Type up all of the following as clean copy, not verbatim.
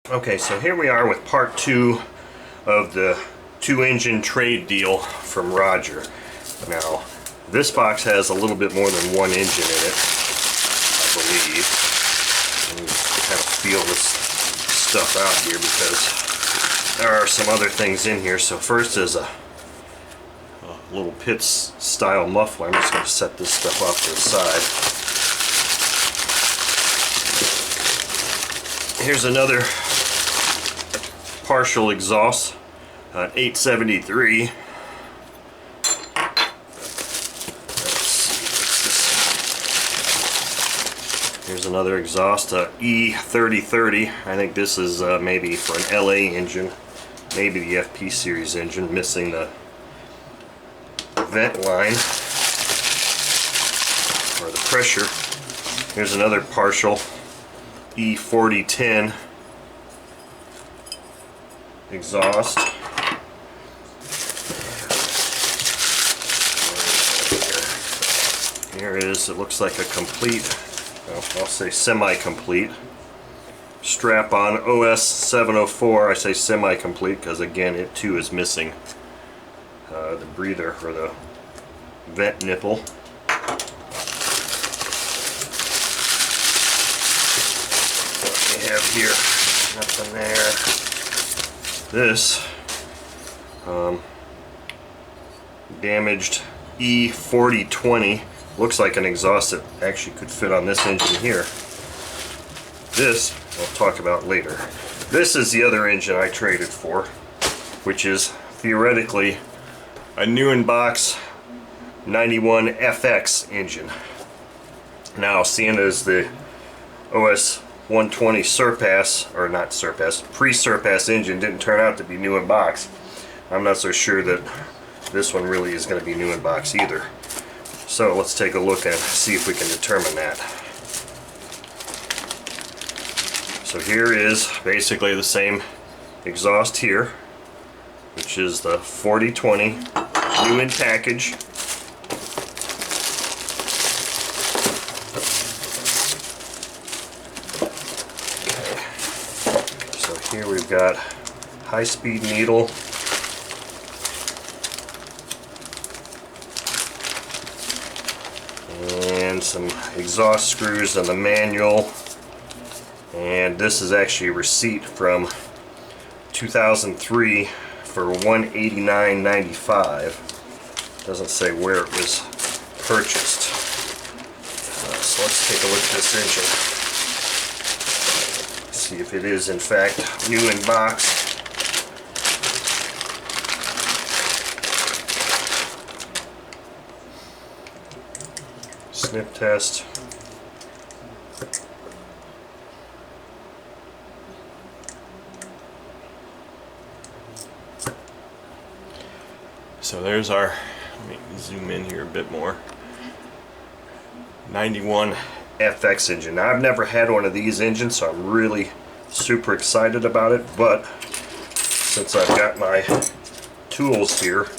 Okay, so here we are with part 2 of the 2-engine trade deal from Roger. Now, this box has a little bit more than one engine in it, I believe. Let me kind of feel this stuff out here because there are some other things in here. So first is a little Pitts style muffler. I'm just going to set this stuff off to the side. Here's another partial exhaust, 873. Here's another exhaust, E3030. I think this is maybe for an LA engine, maybe the FP series engine, missing the vent line or the pressure. Here's another partial E4010 exhaust. Here is, it looks like a complete, well, I'll say semi-complete strap-on OS 704. I say semi-complete because again it too is missing the breather or the vent nipple. What we have here, nothing there. This damaged E4020 looks like an exhaust that actually could fit on this engine here. This I'll talk about later. This is the other engine I traded for, which is theoretically a new in box 91 FX engine. Now, seeing as the OS 120 Surpass, or not Surpass, pre-Surpass engine didn't turn out to be new in box, I'm not so sure that this one really is going to be new in box either. So let's take a look and see if we can determine that. So here is basically the same exhaust here, which is the 4020 new in package. Here we've got high-speed needle, and some exhaust screws on the manual, and this is actually a receipt from 2003 for $189.95. Doesn't say where it was purchased. So let's take a look at this engine. See if it is in fact new in box. Snip test. So there's our, let me zoom in here a bit more, 91 FX engine. Now, I've never had one of these engines, so I'm really super excited about it, but since I've got my tools here,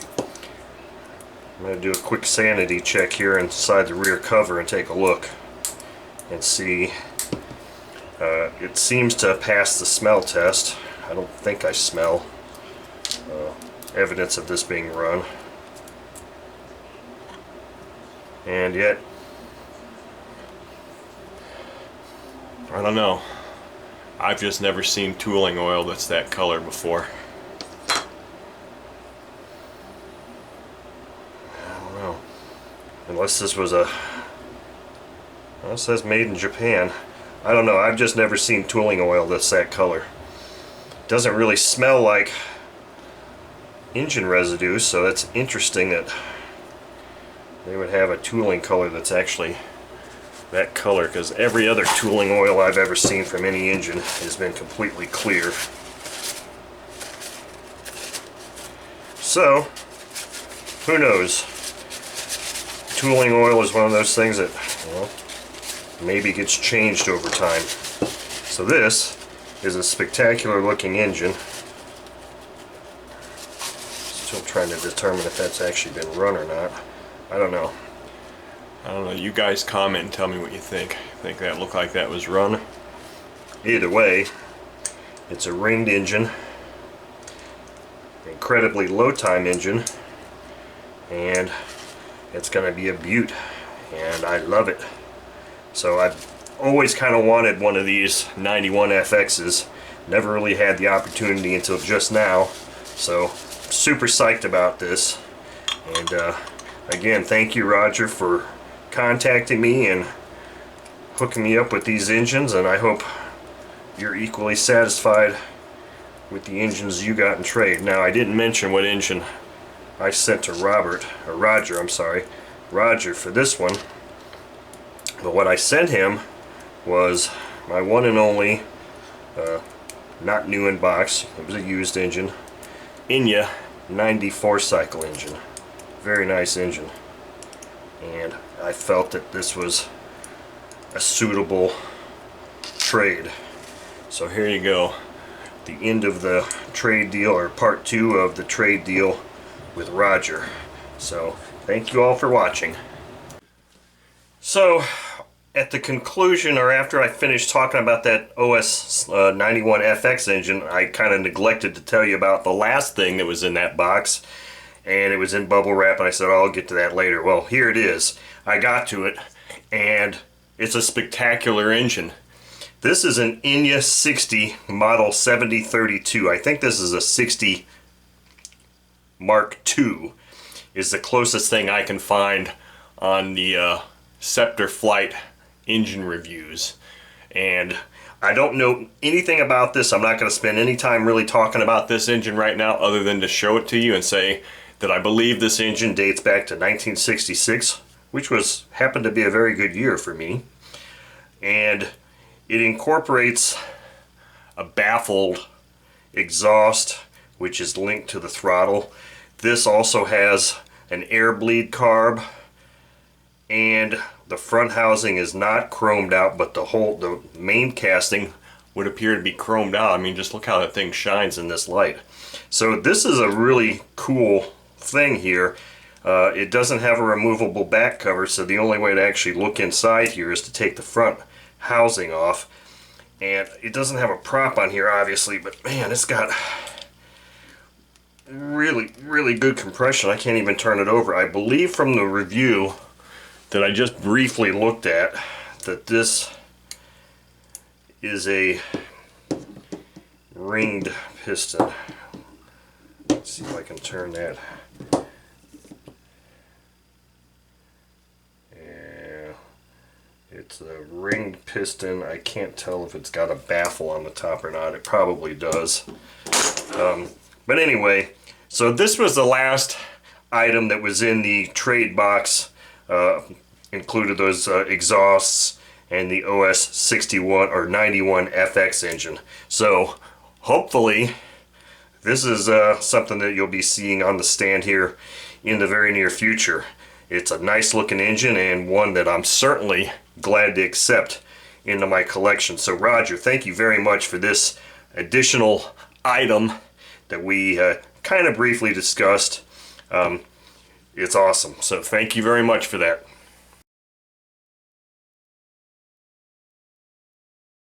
I'm going to do a quick sanity check here inside the rear cover and take a look and see. It seems to pass the smell test. I don't think I smell evidence of this being run, and yet I don't know. I've just never seen tooling oil that's that color before. I don't know. Unless this was a... Well, it says made in Japan. I don't know. I've just never seen tooling oil that's that color. It doesn't really smell like engine residue, so that's interesting that they would have a tooling color that's actually that color, because every other tooling oil I've ever seen from any engine has been completely clear. So, who knows? Tooling oil is one of those things that, well, maybe gets changed over time. So this is a spectacular looking engine. Still trying to determine if that's actually been run or not. I don't know. You guys comment and tell me what you think. Think that looked like that was run? Either way, It's a ringed engine, incredibly low time engine, and it's going to be a beaut, and I love it. So I've always kind of wanted one of these 91 FXs. Never really had the opportunity until just now. So super psyched about this. And again, thank you, Roger, for contacting me and hooking me up with these engines, and I hope you're equally satisfied with the engines you got in trade. Now, I didn't mention what engine I sent to Roger, I'm sorry, Roger for this one. But what I sent him was my one and only, not new in box, it was a used engine, Enya 94 cycle engine. Very nice engine. And I felt that this was a suitable trade. So here you go, the end of the trade deal, or part 2 of the trade deal with Roger. So thank you all for watching. So at the conclusion, or after I finished talking about that OS 91 FX engine, I kind of neglected to tell you about the last thing that was in that box, and it was in bubble wrap, and I said, oh, I'll get to that later. Well, here it is. I got to it, and it's a spectacular engine. This is an Enya 60 model 7032. I think this is a 60 Mark II is the closest thing I can find on the Scepter Flight engine reviews. And I don't know anything about this. I'm not going to spend any time really talking about this engine right now, other than to show it to you and say that I believe this engine dates back to 1966, which happened to be a very good year for me. And it incorporates a baffled exhaust, which is linked to the throttle. This also has an air bleed carb, and the front housing is not chromed out, but the main casting would appear to be chromed out. I mean, just look how that thing shines in this light. So this is a really cool thing here. It doesn't have a removable back cover, so the only way to actually look inside here is to take the front housing off. And it doesn't have a prop on here, obviously, but man, it's got really good compression. I can't even turn it over. I believe from the review that I just briefly looked at that this is a ringed piston. Let's see if I can turn that. Yeah, it's a ringed piston. I can't tell if it's got a baffle on the top or not. It probably does. But anyway, so this was the last item that was in the trade box. Included those exhausts and the OS 61 or 91 FX engine. So hopefully this is something that you'll be seeing on the stand here in the very near future. It's a nice looking engine, and one that I'm certainly glad to accept into my collection. So Roger, thank you very much for this additional item that we kind of briefly discussed. It's awesome. So thank you very much for that.